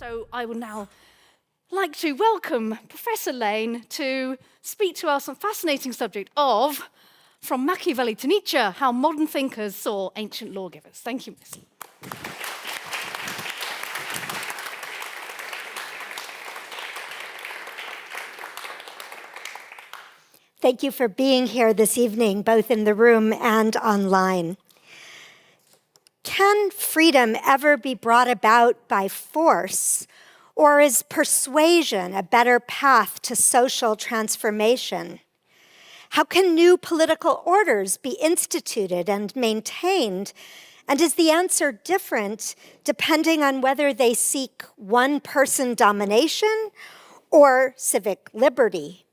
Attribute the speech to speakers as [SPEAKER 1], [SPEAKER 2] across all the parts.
[SPEAKER 1] So I would now like to welcome Professor Lane to speak to us on the fascinating subject of From Machiavelli to Nietzsche, How Modern Thinkers Saw Ancient Lawgivers. Thank you, Miss.
[SPEAKER 2] Thank you for being here this evening, both in the room and online. Can freedom ever be brought about by force, or is persuasion a better path to social transformation? How can new political orders be instituted and maintained? And is the answer different depending on whether they seek one-person domination or civic liberty?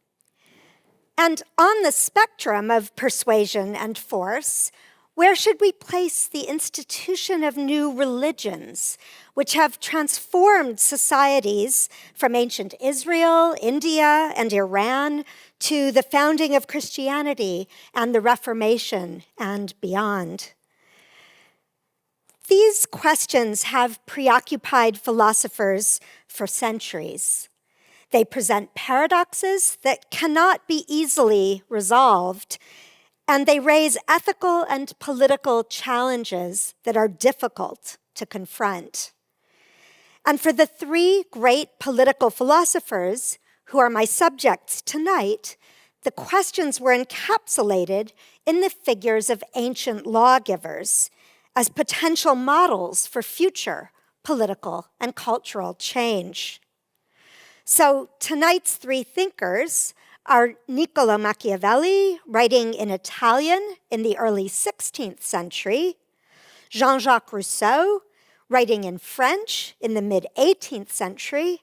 [SPEAKER 2] And on the spectrum of persuasion and force, where should we place the institution of new religions, which have transformed societies from ancient Israel, India, and Iran to the founding of Christianity and the Reformation and beyond? These questions have preoccupied philosophers for centuries. They present paradoxes that cannot be easily resolved, and they raise ethical and political challenges that are difficult to confront. And for the three great political philosophers who are my subjects tonight, the questions were encapsulated in the figures of ancient lawgivers as potential models for future political and cultural change. So tonight's three thinkers are Niccolò Machiavelli, writing in Italian in the early 16th century, Jean-Jacques Rousseau, writing in French in the mid-18th century,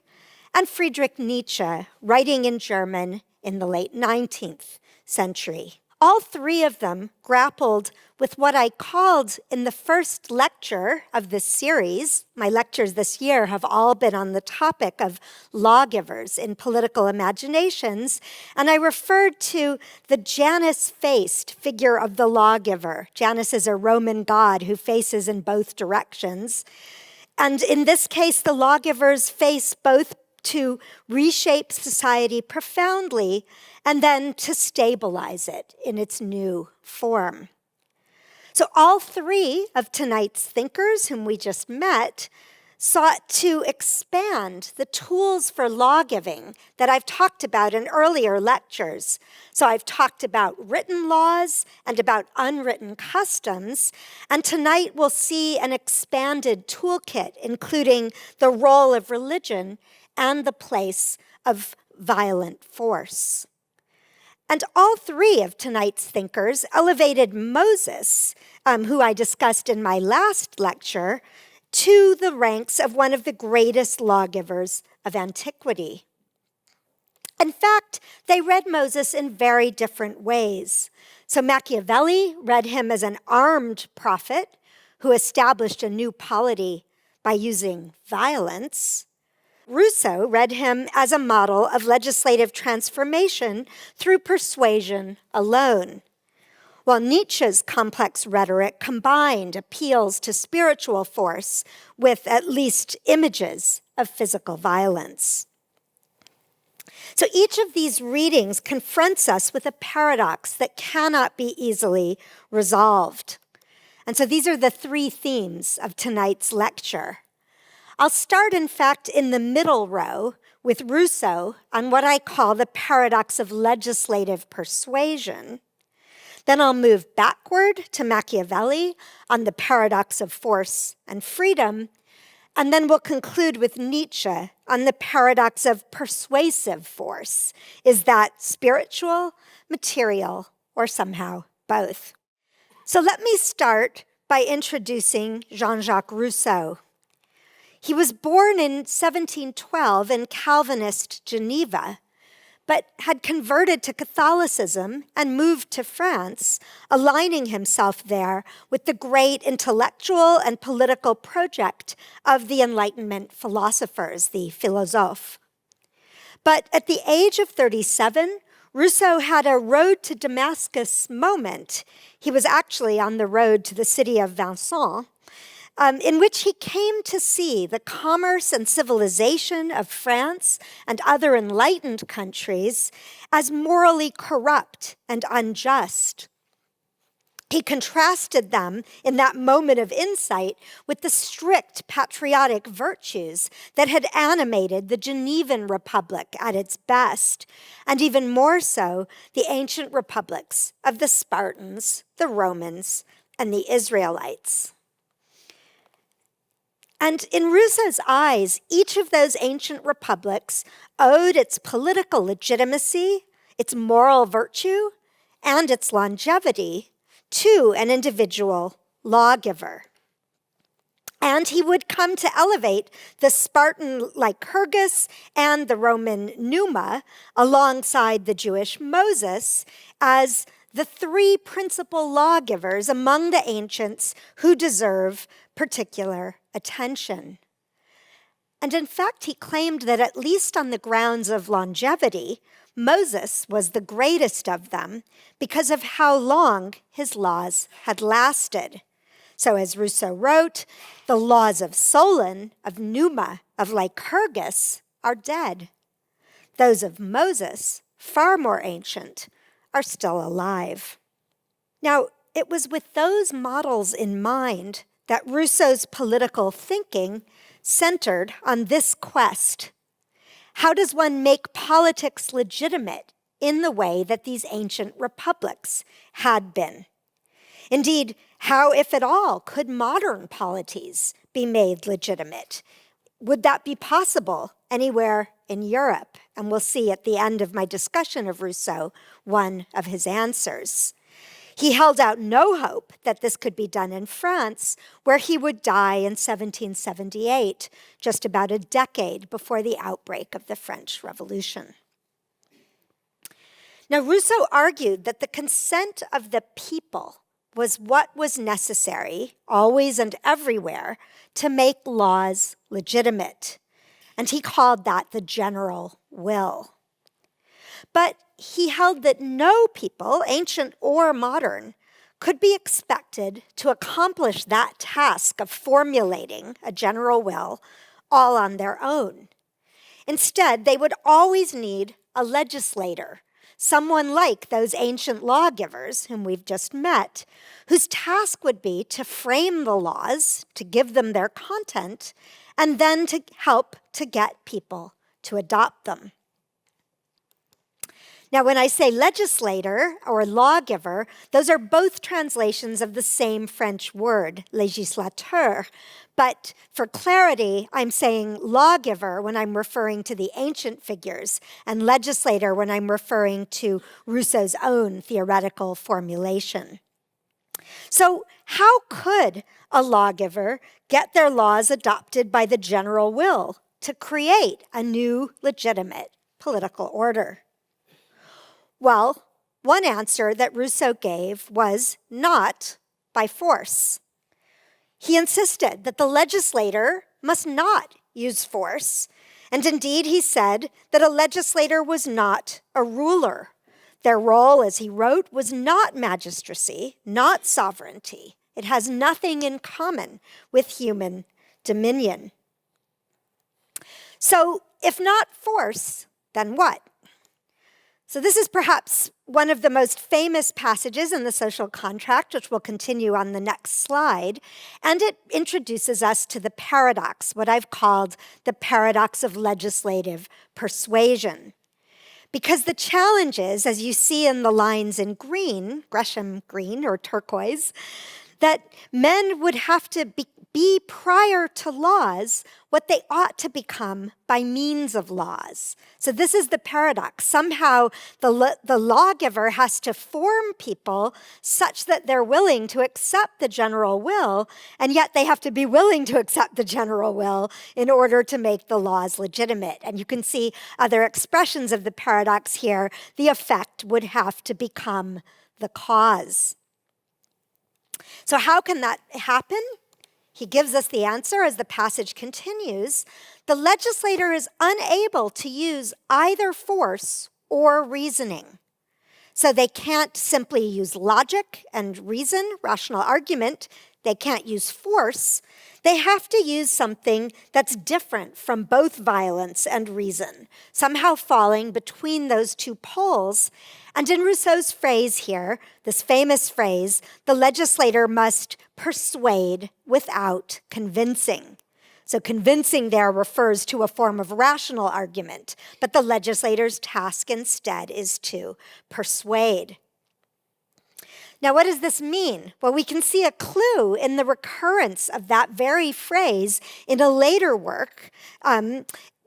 [SPEAKER 2] and Friedrich Nietzsche, writing in German in the late 19th century. All three of them grappled with what I called in the first lecture of this series. My lectures this year have all been on the topic of lawgivers in political imaginations, and I referred to the janus-faced figure of the lawgiver. Janus is a Roman god who faces in both directions. And in this case, the lawgivers face both to reshape society profoundly and then to stabilize it in its new form. So all three of tonight's thinkers, whom we just met, sought to expand the tools for lawgiving that I've talked about in earlier lectures. So I've talked about written laws and about unwritten customs, and tonight we'll see an expanded toolkit, including the role of religion and the place of violent force. And all three of tonight's thinkers elevated Moses, who I discussed in my last lecture, to the ranks of one of the greatest lawgivers of antiquity. In fact, they read Moses in very different ways. So Machiavelli read him as an armed prophet who established a new polity by using violence. Rousseau read him as a model of legislative transformation through persuasion alone, while Nietzsche's complex rhetoric combined appeals to spiritual force with at least images of physical violence. So each of these readings confronts us with a paradox that cannot be easily resolved. And so these are the three themes of tonight's lecture. I'll start, in fact, in the middle row with Rousseau on what I call the paradox of legislative persuasion. Then I'll move backward to Machiavelli on the paradox of force and freedom. And then we'll conclude with Nietzsche on the paradox of persuasive force. Is that spiritual, material, or somehow both? So let me start by introducing Jean-Jacques Rousseau. He was born in 1712 in Calvinist Geneva, but had converted to Catholicism and moved to France, aligning himself there with the great intellectual and political project of the Enlightenment philosophers, the philosophes. But at the age of 37, Rousseau had a road to Damascus moment. He was actually on the road to the city of Vincennes, in which he came to see the commerce and civilization of France and other enlightened countries as morally corrupt and unjust. He contrasted them in that moment of insight with the strict patriotic virtues that had animated the Genevan Republic at its best, and even more so, the ancient republics of the Spartans, the Romans, and the Israelites. And in Rousseau's eyes, each of those ancient republics owed its political legitimacy, its moral virtue, and its longevity to an individual lawgiver. And he would come to elevate the Spartan Lycurgus and the Roman Numa alongside the Jewish Moses as the three principal lawgivers among the ancients who deserve particular attention. And in fact, he claimed that at least on the grounds of longevity, Moses was the greatest of them because of how long his laws had lasted. So as Rousseau wrote, the laws of Solon, of Numa, of Lycurgus are dead. Those of Moses, far more ancient, are still alive. Now, it was with those models in mind that Rousseau's political thinking centered on this quest. How does one make politics legitimate in the way that these ancient republics had been? Indeed, how, if at all, could modern polities be made legitimate? Would that be possible anywhere in Europe? And we'll see at the end of my discussion of Rousseau one of his answers. He held out no hope that this could be done in France, where he would die in 1778, just about a decade before the outbreak of the French Revolution. Now, Rousseau argued that the consent of the people was what was necessary, always and everywhere, to make laws legitimate. And he called that the general will. But he held that no people, ancient or modern, could be expected to accomplish that task of formulating a general will all on their own. Instead, they would always need a legislator, someone like those ancient lawgivers whom we've just met, whose task would be to frame the laws, to give them their content, and then to help to get people to adopt them. Now, when I say legislator or lawgiver, those are both translations of the same French word, législateur. But for clarity, I'm saying lawgiver when I'm referring to the ancient figures, and legislator when I'm referring to Rousseau's own theoretical formulation. So how could a lawgiver get their laws adopted by the general will to create a new legitimate political order? Well, one answer that Rousseau gave was not by force. He insisted that the legislator must not use force, and indeed he said that a legislator was not a ruler. Their role, as he wrote, was not magistracy, not sovereignty. It has nothing in common with human dominion. So, if not force, then what? So this is perhaps one of the most famous passages in the social contract, which we'll continue on the next slide, and it introduces us to the paradox, what I've called the paradox of legislative persuasion. Because the challenge is, as you see in the lines in green, Gresham green or turquoise, that men would have to be prior to laws what they ought to become by means of laws. So this is the paradox. Somehow the lawgiver has to form people such that they're willing to accept the general will, and yet they have to be willing to accept the general will in order to make the laws legitimate. And you can see other expressions of the paradox here. The effect would have to become the cause. So how can that happen? He gives us the answer as the passage continues. The legislator is unable to use either force or reasoning. So they can't simply use logic and reason, rational argument. They can't use force. They have to use something that's different from both violence and reason, somehow falling between those two poles. And in Rousseau's phrase here, this famous phrase, the legislator must persuade without convincing. So convincing there refers to a form of rational argument, but the legislator's task instead is to persuade. Now, what does this mean? Well, we can see a clue in the recurrence of that very phrase in a later work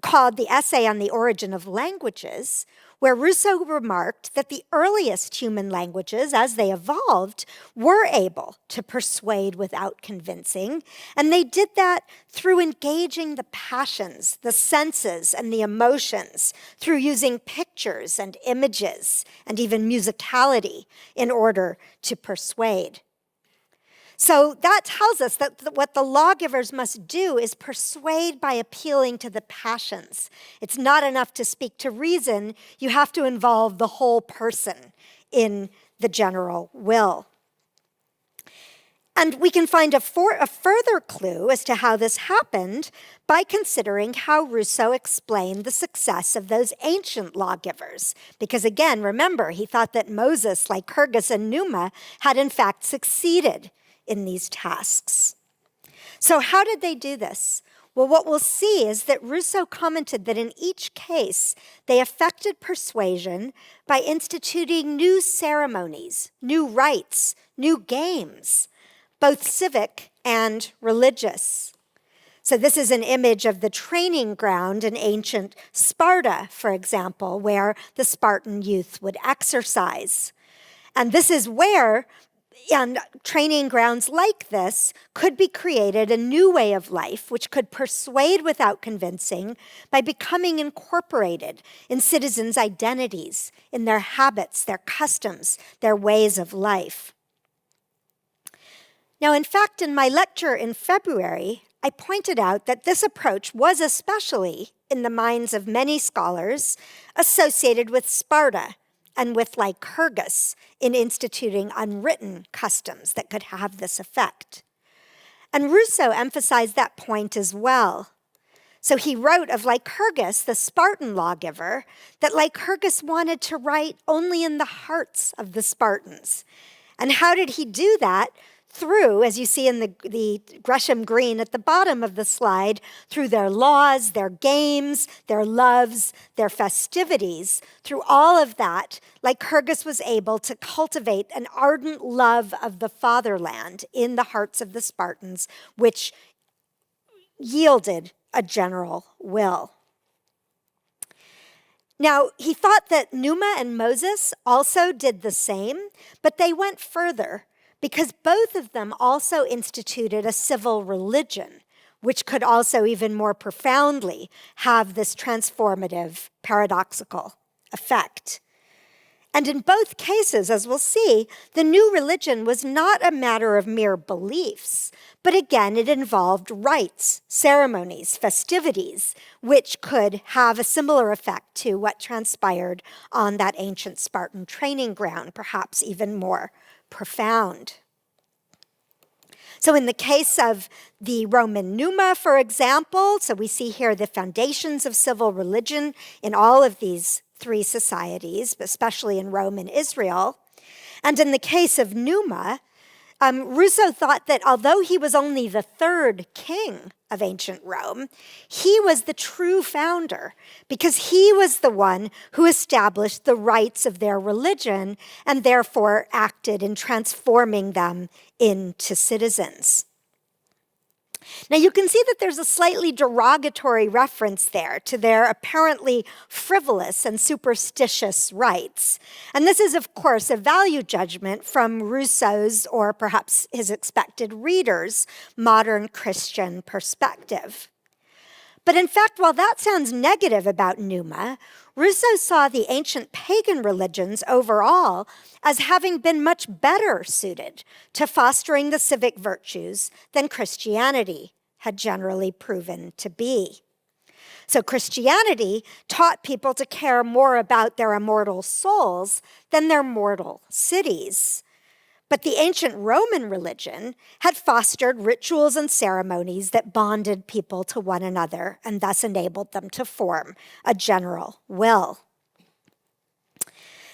[SPEAKER 2] called The Essay on the Origin of Languages, where Rousseau remarked that the earliest human languages, as they evolved, were able to persuade without convincing, and they did that through engaging the passions, the senses, and the emotions, through using pictures and images, and even musicality in order to persuade. So that tells us that what the lawgivers must do is persuade by appealing to the passions. It's not enough to speak to reason. You have to involve the whole person in the general will. And we can find a further clue as to how this happened by considering how Rousseau explained the success of those ancient lawgivers. Because again, remember, he thought that Moses, Lycurgus, and Numa had in fact succeeded in these tasks. So how did they do this? Well, what we'll see is that Rousseau commented that in each case, they effected persuasion by instituting new ceremonies, new rites, new games, both civic and religious. So this is an image of the training ground in ancient Sparta, for example, where the Spartan youth would exercise. And this is where, and training grounds like this could be created a new way of life which could persuade without convincing by becoming incorporated in citizens' identities, in their habits, their customs, their ways of life. Now, in fact, in my lecture in February, I pointed out that this approach was especially in the minds of many scholars associated with Sparta and with Lycurgus in instituting unwritten customs that could have this effect. And Rousseau emphasized that point as well. So he wrote of Lycurgus, the Spartan lawgiver, that Lycurgus wanted to write only in the hearts of the Spartans. And how did he do that? Through, as you see in the Gresham green at the bottom of the slide, through their laws, their games, their loves, their festivities. Through all of that, Lycurgus was able to cultivate an ardent love of the fatherland in the hearts of the Spartans, which yielded a general will. Now, he thought that Numa and Moses also did the same, but they went further, because both of them also instituted a civil religion, which could also even more profoundly have this transformative, paradoxical effect. And in both cases, as we'll see, the new religion was not a matter of mere beliefs, but again, it involved rites, ceremonies, festivities, which could have a similar effect to what transpired on that ancient Spartan training ground, perhaps even more profound. So in the case of the Roman Numa, for example, so we see here the foundations of civil religion in all of these three societies, but especially in Rome and Israel. And in the case of Numa, Rousseau thought that although he was only the third king of ancient Rome, he was the true founder because he was the one who established the rites of their religion and therefore acted in transforming them into citizens. Now you can see that there's a slightly derogatory reference there to their apparently frivolous and superstitious rites. And this is, of course, a value judgment from Rousseau's, or perhaps his expected readers' modern Christian perspective. But in fact, while that sounds negative about Numa, Rousseau saw the ancient pagan religions overall as having been much better suited to fostering the civic virtues than Christianity had generally proven to be. So Christianity taught people to care more about their immortal souls than their mortal cities. But the ancient Roman religion had fostered rituals and ceremonies that bonded people to one another and thus enabled them to form a general will.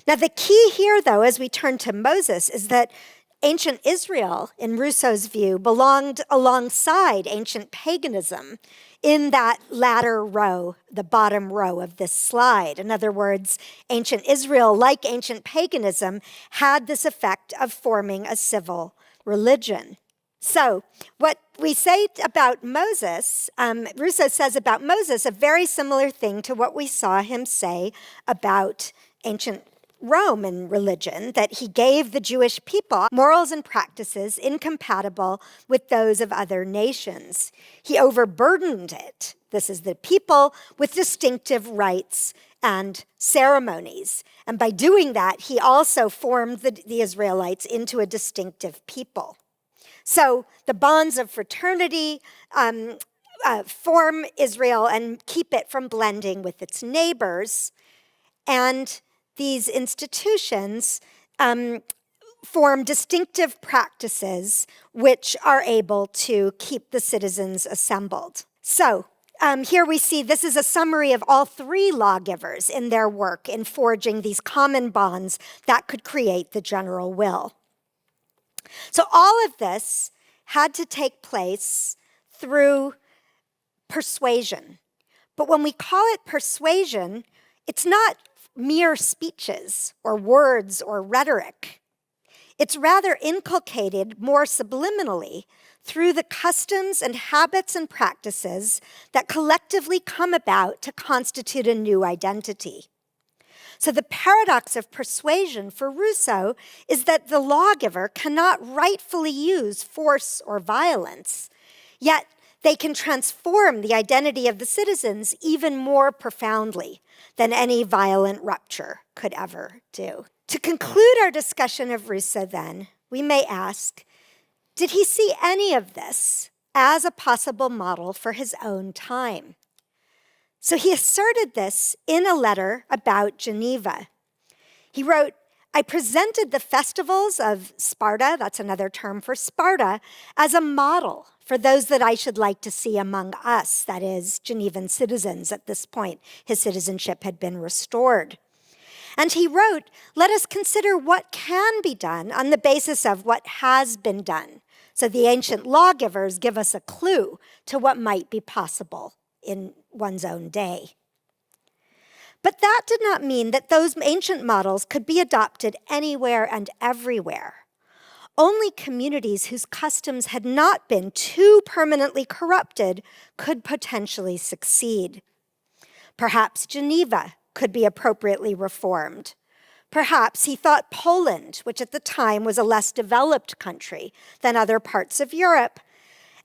[SPEAKER 2] Now, the key here, though, as we turn to Moses, is that ancient Israel, in Rousseau's view, belonged alongside ancient paganism in that latter row, the bottom row of this slide. In other words, ancient Israel, like ancient paganism, had this effect of forming a civil religion. So what we say about Moses, Rousseau says about Moses a very similar thing to what we saw him say about ancient Roman religion, that he gave the Jewish people morals and practices incompatible with those of other nations. He overburdened it, this is the people, with distinctive rites and ceremonies. And by doing that, he also formed the Israelites into a distinctive people. So the bonds of fraternity form Israel and keep it from blending with its neighbors. And these institutions form distinctive practices which are able to keep the citizens assembled. So here we see this is a summary of all three lawgivers in their work in forging these common bonds that could create the general will. So all of this had to take place through persuasion. But when we call it persuasion, it's not mere speeches or words or rhetoric. It's rather inculcated more subliminally through the customs and habits and practices that collectively come about to constitute a new identity. So the paradox of persuasion for Rousseau is that the lawgiver cannot rightfully use force or violence, yet they can transform the identity of the citizens even more profoundly than any violent rupture could ever do. To conclude our discussion of Rousseau, then, we may ask, did he see any of this as a possible model for his own time? So he asserted this in a letter about Geneva. He wrote, I presented the festivals of Sparta, that's another term for Sparta, as a model for those that I should like to see among us, that is, Genevan citizens at this point. His citizenship had been restored. And he wrote, let us consider what can be done on the basis of what has been done. So the ancient lawgivers give us a clue to what might be possible in one's own day. But that did not mean that those ancient models could be adopted anywhere and everywhere. Only communities whose customs had not been too permanently corrupted could potentially succeed. Perhaps Geneva could be appropriately reformed. Perhaps he thought Poland, which at the time was a less developed country than other parts of Europe.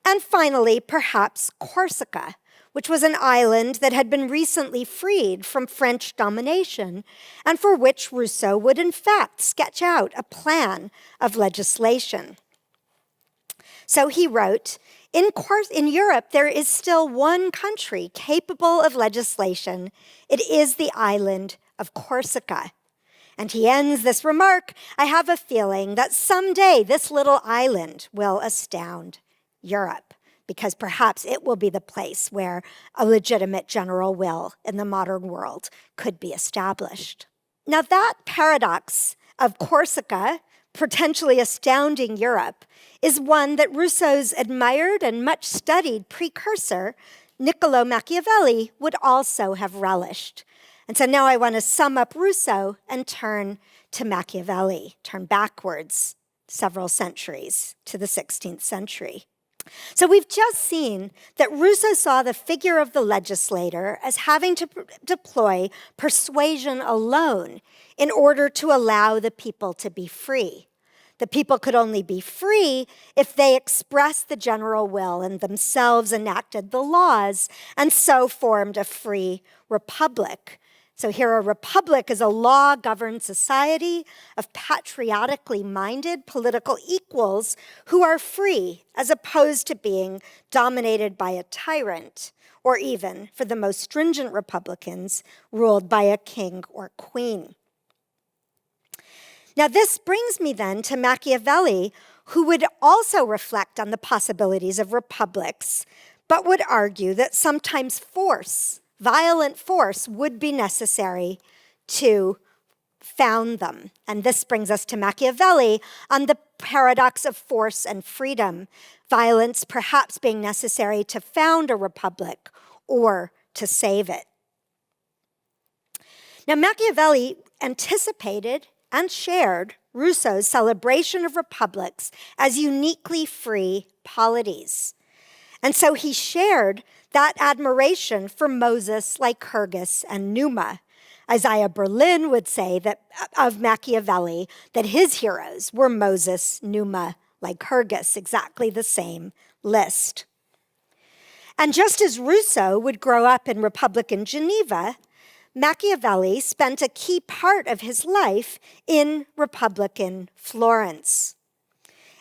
[SPEAKER 2] And finally, perhaps Corsica, which was an island that had been recently freed from French domination and for which Rousseau would in fact sketch out a plan of legislation. So he wrote, in Europe, there is still one country capable of legislation. It is the island of Corsica. And he ends this remark, I have a feeling that someday this little island will astound Europe, because perhaps it will be the place where a legitimate general will in the modern world could be established. Now that paradox of Corsica potentially astounding Europe is one that Rousseau's admired and much studied precursor, Niccolo Machiavelli, would also have relished. And so now I want to sum up Rousseau and turn to Machiavelli, turn backwards several centuries to the 16th century. So we've just seen that Rousseau saw the figure of the legislator as having to deploy persuasion alone in order to allow the people to be free. The people could only be free if they expressed the general will and themselves enacted the laws and so formed a free republic. So here a republic is a law-governed society of patriotically minded political equals who are free as opposed to being dominated by a tyrant, or even, for the most stringent republicans, ruled by a king or queen. Now this brings me then to Machiavelli, who would also reflect on the possibilities of republics, but would argue that sometimes force, violent force, would be necessary to found them. And this brings us to Machiavelli on the paradox of force and freedom, violence perhaps being necessary to found a republic or to save it. Now Machiavelli anticipated and shared Rousseau's celebration of republics as uniquely free polities. And so he shared that admiration for Moses, Lycurgus, and Numa. Isaiah Berlin would say that of Machiavelli that his heroes were Moses, Numa, Lycurgus, exactly the same list. And just as Rousseau would grow up in Republican Geneva, Machiavelli spent a key part of his life in Republican Florence.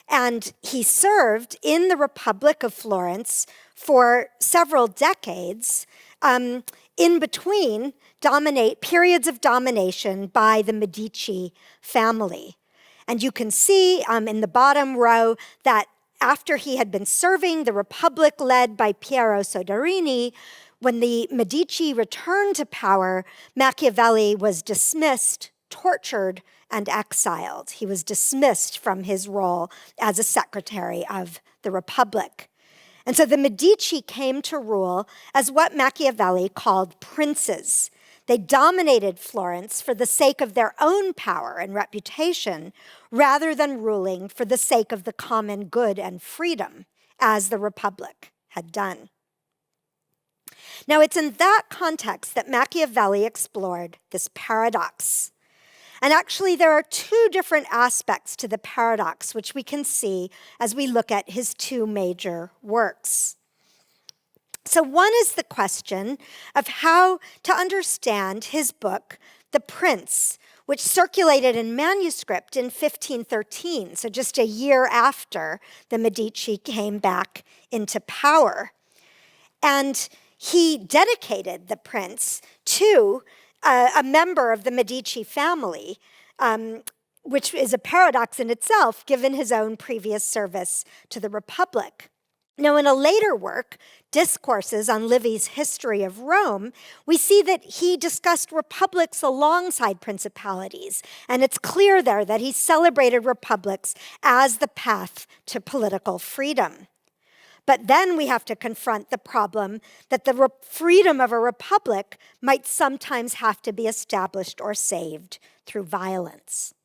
[SPEAKER 2] And he served in the Republic of Florence for several decades, in between periods of domination by the Medici family. And you can see in the bottom row that after he had been serving the Republic led by Piero Soderini, when the Medici returned to power, Machiavelli was dismissed, tortured, and exiled. He was dismissed from his role as a secretary of the Republic. And so the Medici came to rule as what Machiavelli called princes. They dominated Florence for the sake of their own power and reputation, rather than ruling for the sake of the common good and freedom, as the Republic had done. Now, it's in that context that Machiavelli explored this paradox. And actually, there are two different aspects to the paradox, which we can see as we look at his two major works. So one is the question of how to understand his book, The Prince, which circulated in manuscript in 1513, so just a year after the Medici came back into power. And he dedicated The Prince to a member of the Medici family, which is a paradox in itself, given his own previous service to the Republic. Now, in a later work, Discourses on Livy's History of Rome, we see that he discussed republics alongside principalities, and it's clear there that he celebrated republics as the path to political freedom. But then we have to confront the problem that the freedom of a republic might sometimes have to be established or saved through violence.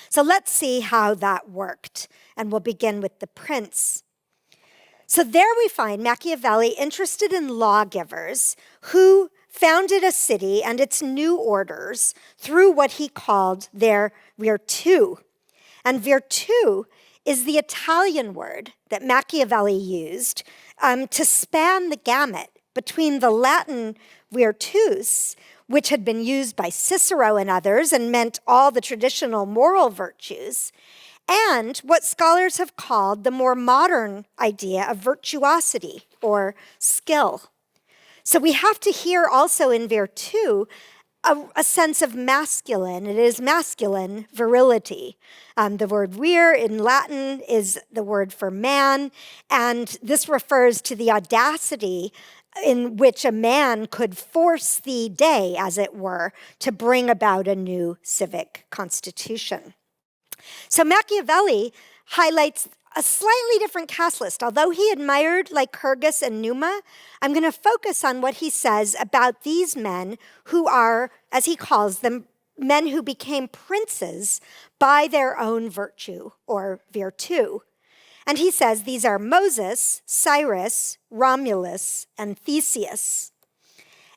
[SPEAKER 2] So let's see how that worked, and we'll begin with The Prince. So there we find Machiavelli interested in lawgivers who founded a city and its new orders through what he called their virtù. And virtù is the Italian word that Machiavelli used to span the gamut between the Latin virtus, which had been used by Cicero and others and meant all the traditional moral virtues, and what scholars have called the more modern idea of virtuosity or skill. So we have to hear also in virtù a sense of masculine. It is masculine virility. The word vir in Latin is the word for man, and this refers to the audacity in which a man could force the day, as it were, to bring about a new civic constitution. So Machiavelli highlights a slightly different cast list. Although he admired Lycurgus and Numa, I'm going to focus on what he says about these men who are, as he calls them, men who became princes by their own virtue or virtù. And he says these are Moses, Cyrus, Romulus, and Theseus.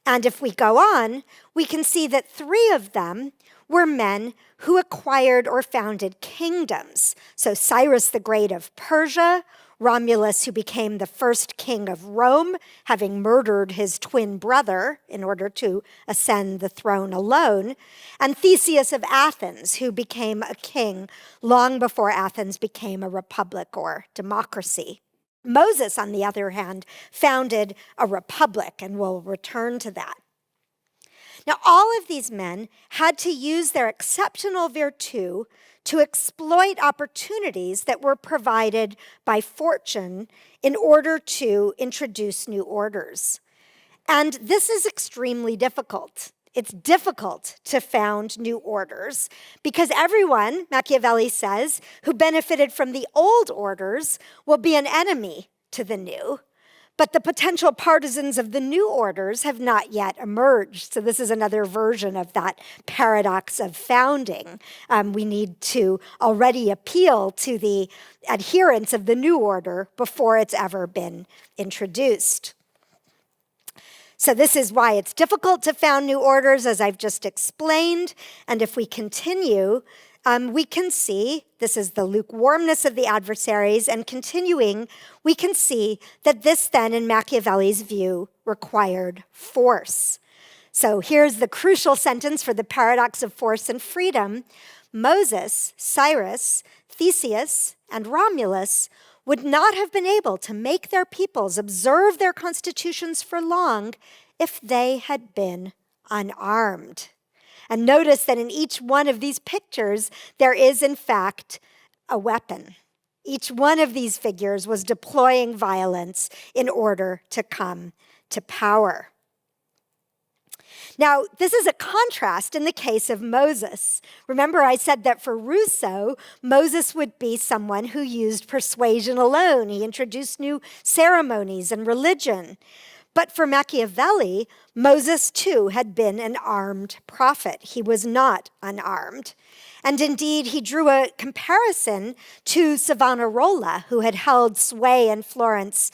[SPEAKER 2] And if we go on, we can see that three of them were men who acquired or founded kingdoms. So Cyrus the Great of Persia, Romulus, who became the first king of Rome, having murdered his twin brother in order to ascend the throne alone, and Theseus of Athens, who became a king long before Athens became a republic or democracy. Moses, on the other hand, founded a republic, and we'll return to that. Now, all of these men had to use their exceptional virtue to exploit opportunities that were provided by fortune in order to introduce new orders. And this is extremely difficult. It's difficult to found new orders because everyone, Machiavelli says, who benefited from the old orders will be an enemy to the new. But the potential partisans of the new orders have not yet emerged. So this is another version of that paradox of founding. We need to already appeal to the adherents of the new order before it's ever been introduced. So this is why it's difficult to found new orders, as I've just explained. And if we continue, we can see, this is the lukewarmness of the adversaries, and continuing, we can see that this then, in Machiavelli's view, required force. So here's the crucial sentence for the paradox of force and freedom. Moses, Cyrus, Theseus, and Romulus would not have been able to make their peoples observe their constitutions for long if they had been unarmed. And notice that in each one of these pictures, there is, in fact, a weapon. Each one of these figures was deploying violence in order to come to power. Now, this is a contrast in the case of Moses. Remember, I said that for Rousseau, Moses would be someone who used persuasion alone. He introduced new ceremonies and religion. But for Machiavelli, Moses too had been an armed prophet. He was not unarmed. And indeed, he drew a comparison to Savonarola, who had held sway in Florence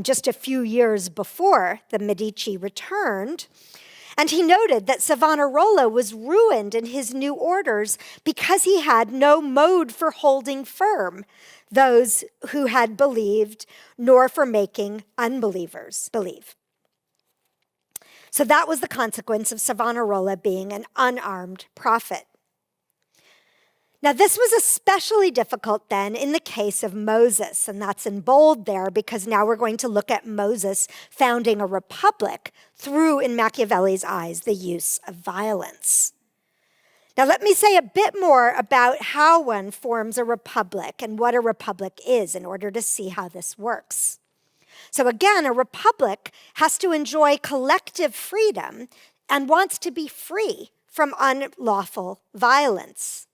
[SPEAKER 2] just a few years before the Medici returned. And he noted that Savonarola was ruined in his new orders because he had no mode for holding firm those who had believed, nor for making unbelievers believe. So that was the consequence of Savonarola being an unarmed prophet. Now, this was especially difficult then in the case of Moses, and that's in bold there because now we're going to look at Moses founding a republic through, in Machiavelli's eyes, the use of violence. Now, let me say a bit more about how one forms a republic and what a republic is in order to see how this works. So again, a republic has to enjoy collective freedom and wants to be free from unlawful violence.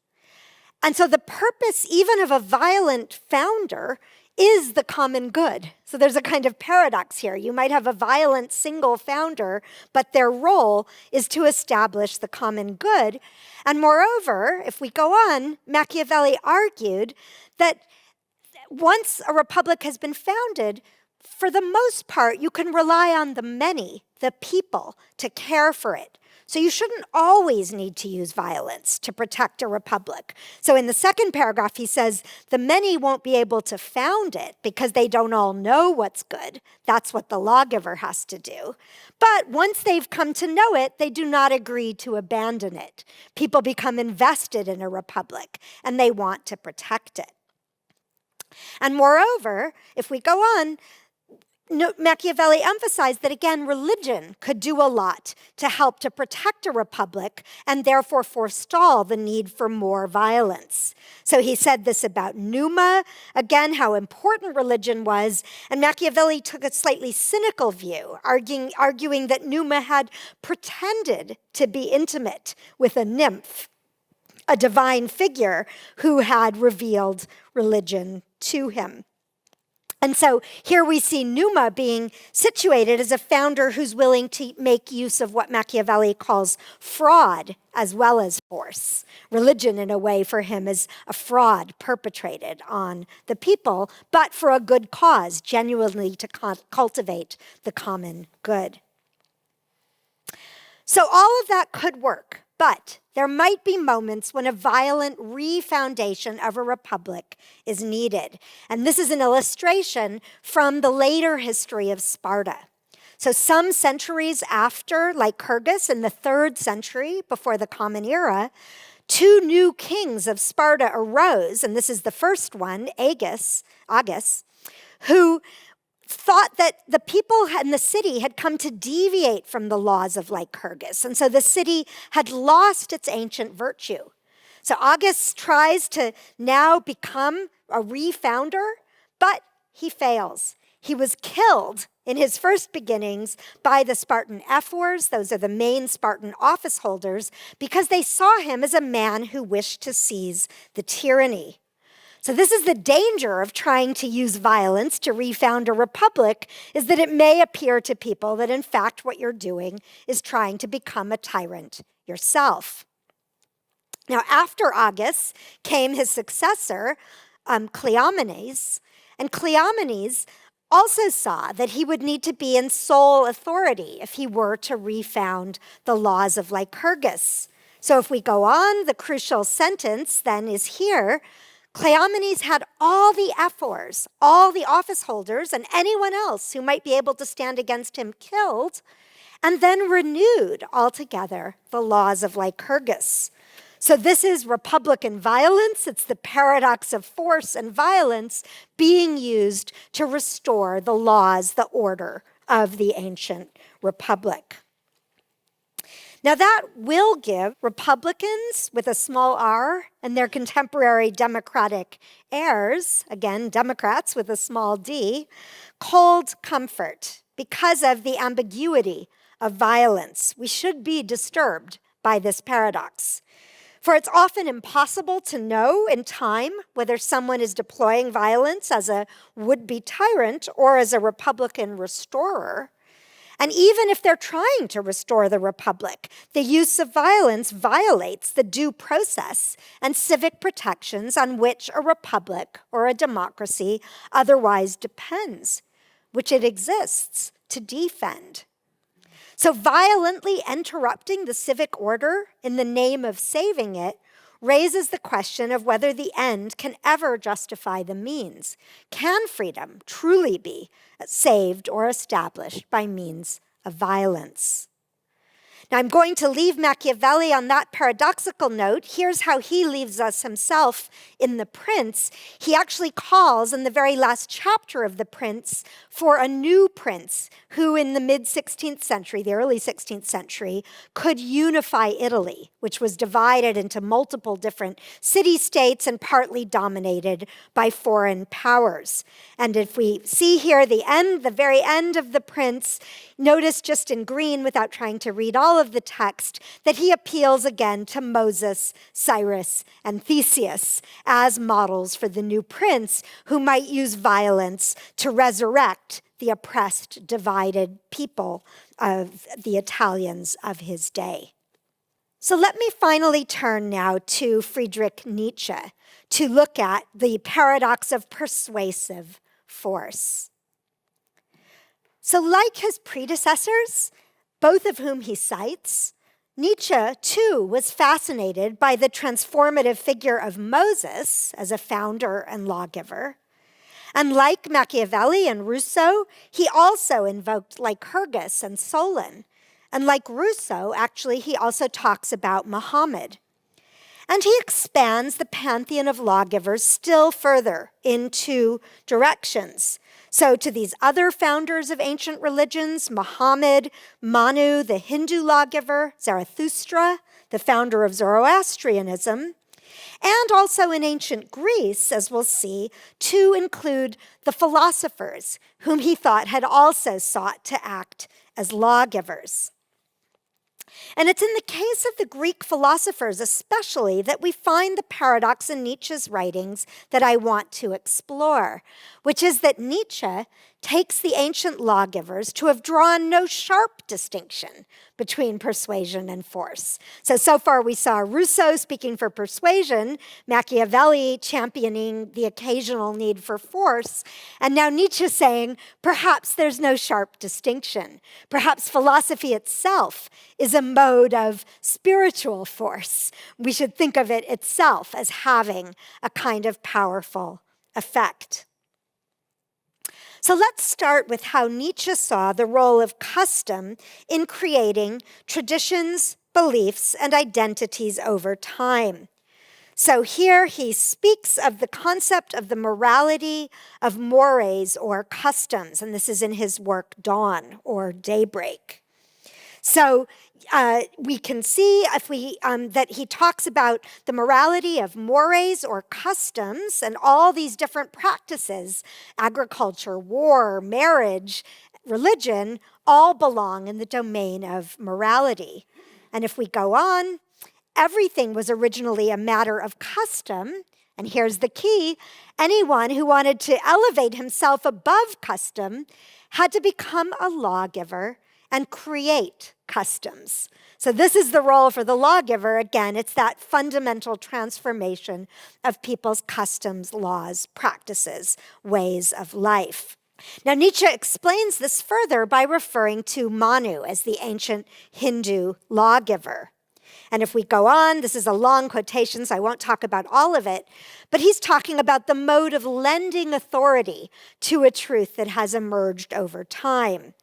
[SPEAKER 2] And so the purpose even of a violent founder is the common good. So there's a kind of paradox here. You might have a violent single founder, but their role is to establish the common good. And moreover, if we go on, Machiavelli argued that once a republic has been founded, for the most part, you can rely on the many, the people, to care for it. So you shouldn't always need to use violence to protect a republic. So in the second paragraph, he says, the many won't be able to found it because they don't all know what's good. That's what the lawgiver has to do. But once they've come to know it, they do not agree to abandon it. People become invested in a republic, and they want to protect it. And moreover, if we go on, Machiavelli emphasized that, again, religion could do a lot to help to protect a republic and therefore forestall the need for more violence. So he said this about Numa, again, how important religion was, and Machiavelli took a slightly cynical view, arguing that Numa had pretended to be intimate with a nymph, a divine figure who had revealed religion to him. And so here we see Numa being situated as a founder who's willing to make use of what Machiavelli calls fraud as well as force. Religion, in a way, for him is a fraud perpetrated on the people, but for a good cause, genuinely to cultivate the common good. So all of that could work But there might be moments when a violent refoundation of a republic is needed. And this is an illustration from the later history of Sparta. So some centuries after Lycurgus in the 3rd century before the Common Era, 2 new kings of Sparta arose, and this is the first one, Agus, who thought that the people in the city had come to deviate from the laws of Lycurgus, and so the city had lost its ancient virtue. So Agus tries to now become a refounder, but he fails. He was killed in his first beginnings by the Spartan ephors, those are the main Spartan office holders, because they saw him as a man who wished to seize the tyranny. So this is the danger of trying to use violence to refound a republic, is that it may appear to people that in fact what you're doing is trying to become a tyrant yourself. Now after Agus came his successor, Cleomenes, and Cleomenes also saw that he would need to be in sole authority if he were to refound the laws of Lycurgus. So if we go on, the crucial sentence then is here. Cleomenes had all the ephors, all the office holders, and anyone else who might be able to stand against him killed, and then renewed altogether the laws of Lycurgus. So this is republican violence. It's the paradox of force and violence being used to restore the laws, the order of the ancient republic. Now that will give Republicans with a small r and their contemporary Democratic heirs, again, Democrats with a small d, cold comfort because of the ambiguity of violence. We should be disturbed by this paradox. For it's often impossible to know in time whether someone is deploying violence as a would-be tyrant or as a Republican restorer. And even if they're trying to restore the republic, the use of violence violates the due process and civic protections on which a republic or a democracy otherwise depends, which it exists to defend. So violently interrupting the civic order in the name of saving it raises the question of whether the end can ever justify the means. Can freedom truly be saved or established by means of violence? Now, I'm going to leave Machiavelli on that paradoxical note. Here's how he leaves us himself in The Prince. He actually calls in the very last chapter of The Prince for a new prince who in the mid-16th century, the early 16th century, could unify Italy, which was divided into multiple different city-states and partly dominated by foreign powers. And if we see here the very end of The Prince, notice just in green, without trying to read all of the text, that he appeals again to Moses, Cyrus, and Theseus as models for the new prince who might use violence to resurrect the oppressed, divided people of the Italians of his day. So let me finally turn now to Friedrich Nietzsche to look at the paradox of persuasive force. So like his predecessors, both of whom he cites, Nietzsche, too, was fascinated by the transformative figure of Moses as a founder and lawgiver. And like Machiavelli and Rousseau, he also invoked Lycurgus and Solon. And like Rousseau, actually, he also talks about Muhammad. And he expands the pantheon of lawgivers still further in 2 directions. So to these other founders of ancient religions, Muhammad, Manu, the Hindu lawgiver, Zarathustra, the founder of Zoroastrianism, and also in ancient Greece, as we'll see, to include the philosophers, whom he thought had also sought to act as lawgivers. And it's in the case of the Greek philosophers especially that we find the paradox in Nietzsche's writings that I want to explore, which is that Nietzsche takes the ancient lawgivers to have drawn no sharp distinction between persuasion and force. So far we saw Rousseau speaking for persuasion, Machiavelli championing the occasional need for force, and now Nietzsche saying, perhaps there's no sharp distinction. Perhaps philosophy itself is a mode of spiritual force. We should think of it itself as having a kind of powerful effect. So let's start with how Nietzsche saw the role of custom in creating traditions, beliefs, and identities over time. So here he speaks of the concept of the morality of mores or customs, and this is in his work Dawn or Daybreak. So we can see that he talks about the morality of mores or customs and all these different practices, agriculture, war, marriage, religion, all belong in the domain of morality. And if we go on, everything was originally a matter of custom. And here's the key: anyone who wanted to elevate himself above custom had to become a lawgiver and create customs. So this is the role for the lawgiver. Again, it's that fundamental transformation of people's customs, laws, practices, ways of life. Now, Nietzsche explains this further by referring to Manu as the ancient Hindu lawgiver. And if we go on, this is a long quotation, so I won't talk about all of it, but he's talking about the mode of lending authority to a truth that has emerged over time.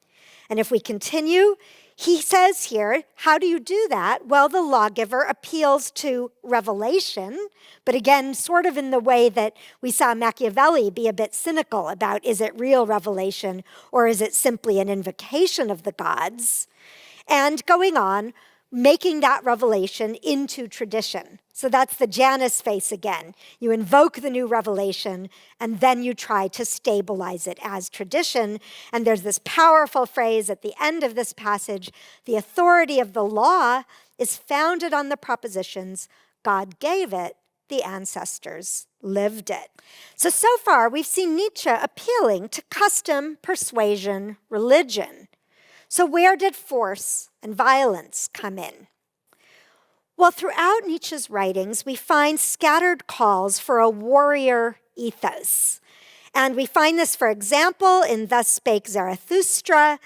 [SPEAKER 2] And if we continue, he says here, how do you do that? Well, the lawgiver appeals to revelation, but again, sort of in the way that we saw Machiavelli be a bit cynical about, is it real revelation or is it simply an invocation of the gods? And going on, making that revelation into tradition. So that's the janus-faced again. You invoke the new revelation, and then you try to stabilize it as tradition. And there's this powerful phrase at the end of this passage: the authority of the law is founded on the propositions God gave it, the ancestors lived it. So far, we've seen Nietzsche appealing to custom, persuasion, religion. So where did force and violence come in? Well, throughout Nietzsche's writings, we find scattered calls for a warrior ethos. And we find this, for example, in Thus Spake Zarathustra,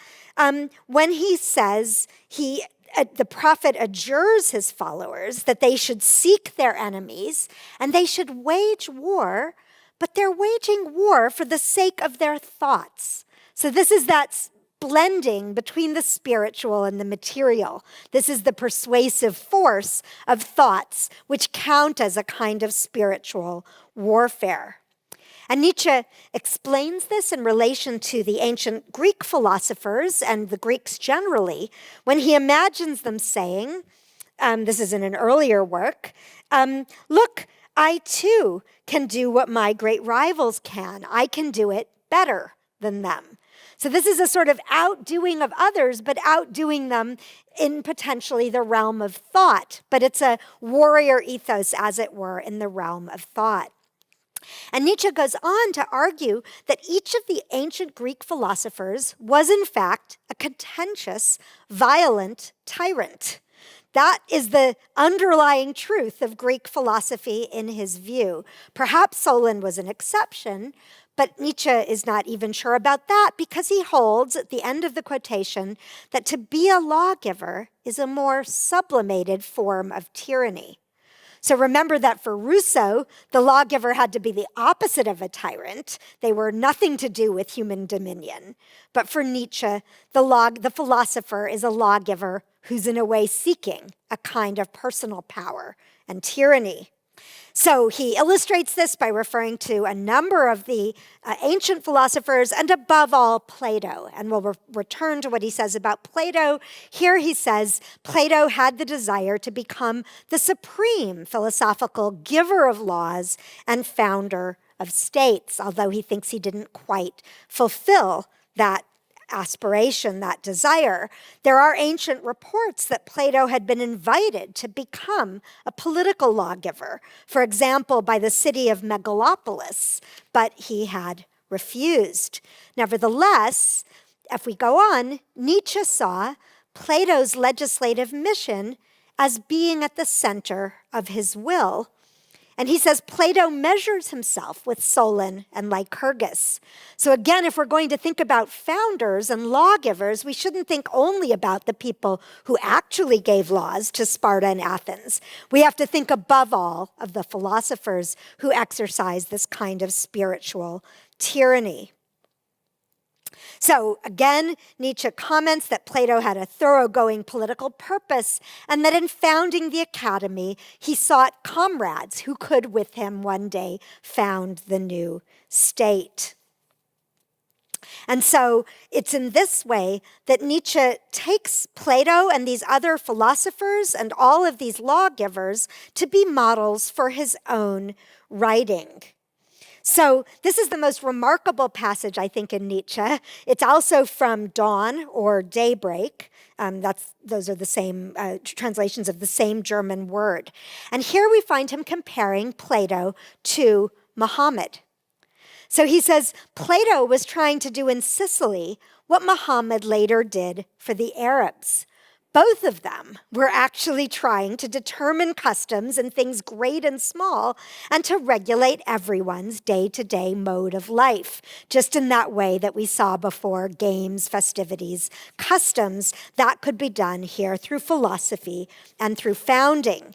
[SPEAKER 2] when he says, the prophet adjures his followers that they should seek their enemies and they should wage war, but they're waging war for the sake of their thoughts. So this is that blending between the spiritual and the material. This is the persuasive force of thoughts, which count as a kind of spiritual warfare. And Nietzsche explains this in relation to the ancient Greek philosophers and the Greeks generally, when he imagines them saying, this is in an earlier work, look, I too can do what my great rivals can. I can do it better than them. So this is a sort of outdoing of others, but outdoing them in potentially the realm of thought. But it's a warrior ethos, as it were, in the realm of thought. And Nietzsche goes on to argue that each of the ancient Greek philosophers was, in fact, a contentious, violent tyrant. That is the underlying truth of Greek philosophy in his view. Perhaps Solon was an exception, but Nietzsche is not even sure about that because he holds at the end of the quotation that to be a lawgiver is a more sublimated form of tyranny. So remember that for Rousseau, the lawgiver had to be the opposite of a tyrant. They were nothing to do with human dominion. But for Nietzsche, the philosopher is a lawgiver who's in a way seeking a kind of personal power and tyranny. So he illustrates this by referring to a number of the ancient philosophers and above all Plato. And we'll return to what he says about Plato. Here he says Plato had the desire to become the supreme philosophical giver of laws and founder of states, although he thinks he didn't quite fulfill that aspiration, that desire. There are ancient reports that Plato had been invited to become a political lawgiver, for example, by the city of Megalopolis, but he had refused. Nevertheless, if we go on, Nietzsche saw Plato's legislative mission as being at the center of his will. And he says Plato measures himself with Solon and Lycurgus. So again, if we're going to think about founders and lawgivers, we shouldn't think only about the people who actually gave laws to Sparta and Athens. We have to think above all of the philosophers who exercise this kind of spiritual tyranny. So again, Nietzsche comments that Plato had a thoroughgoing political purpose and that in founding the academy, he sought comrades who could with him one day found the new state. And so it's in this way that Nietzsche takes Plato and these other philosophers and all of these lawgivers to be models for his own writing. So this is the most remarkable passage, I think, in Nietzsche. It's also from Dawn or Daybreak. Those are the same translations of the same German word. And here we find him comparing Plato to Muhammad. So he says, Plato was trying to do in Sicily what Muhammad later did for the Arabs. Both of them were actually trying to determine customs and things great and small and to regulate everyone's day-to-day mode of life, just in that way that we saw before, games, festivities, customs, that could be done here through philosophy and through founding.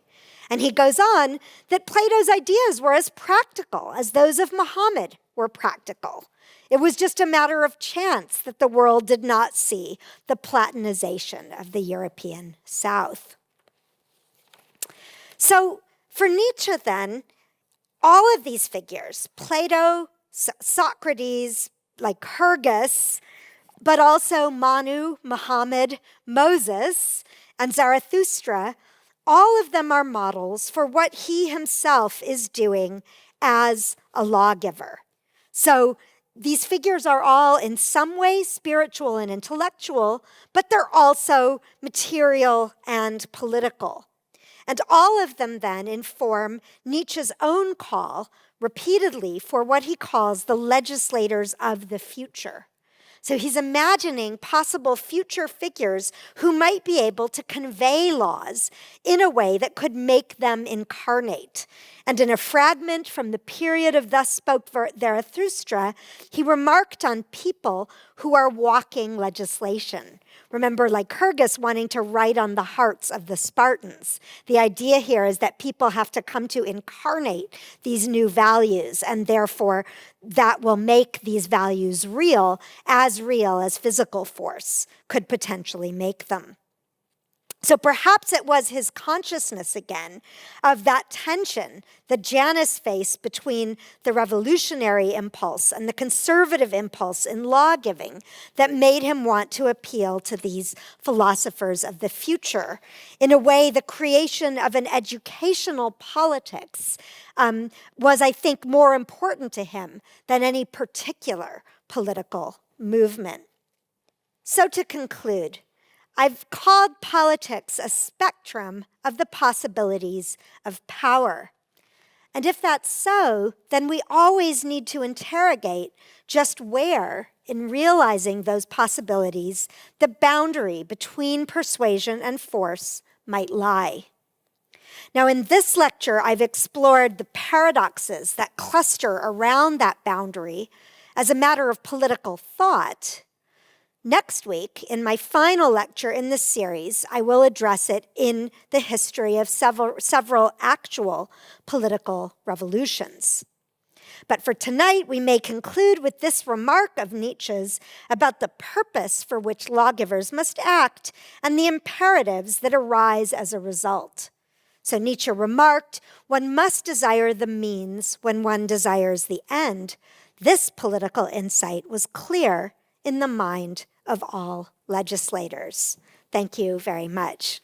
[SPEAKER 2] And he goes on that Plato's ideas were as practical as those of Muhammad were practical. It was just a matter of chance that the world did not see the Platonization of the European South. So for Nietzsche then, all of these figures, Plato, Socrates, Lycurgus, but also Manu, Muhammad, Moses, and Zarathustra, all of them are models for what he himself is doing as a lawgiver. So these figures are all in some way spiritual and intellectual, but they're also material and political. And all of them then inform Nietzsche's own call repeatedly for what he calls the legislators of the future. So he's imagining possible future figures who might be able to convey laws in a way that could make them incarnate. And in a fragment from the period of Thus Spoke Zarathustra, he remarked on people who are walking legislation. Remember Lycurgus wanting to write on the hearts of the Spartans. The idea here is that people have to come to incarnate these new values, and therefore that will make these values real as physical force could potentially make them. So perhaps it was his consciousness again of that tension, the janus-faced between the revolutionary impulse and the conservative impulse in law-giving that made him want to appeal to these philosophers of the future. In a way, the creation of an educational politics was, I think, more important to him than any particular political movement. So to conclude, I've called politics a spectrum of the possibilities of power. And if that's so, then we always need to interrogate just where, in realizing those possibilities, the boundary between persuasion and force might lie. Now, in this lecture, I've explored the paradoxes that cluster around that boundary as a matter of political thought. Next week, in my final lecture in this series, I will address it in the history of several actual political revolutions. But for tonight, we may conclude with this remark of Nietzsche's about the purpose for which lawgivers must act and the imperatives that arise as a result. So Nietzsche remarked, "One must desire the means when one desires the end." This political insight was clear in the mind of all legislators. Thank you very much.